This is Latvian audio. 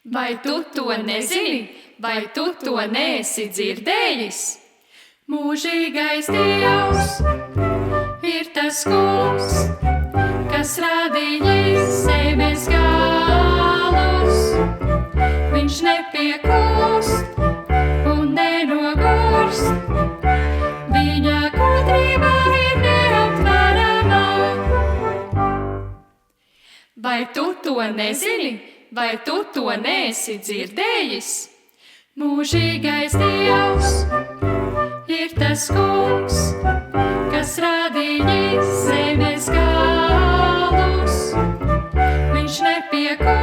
Vai tu to nezini, vai tu to neesi dzirdējis? Mūžīgais Dievs ir tas kungs, kas radīja zemes galus. Viņš nepiekūst un nenogurst, viņa gudrība ir neaptverama. Vai tu to nezini? Vai tu to neesi dzirdējis? Mūžīgais Dievs ir tas kungs, kas radīja zemes galus. Viņš nepiekūst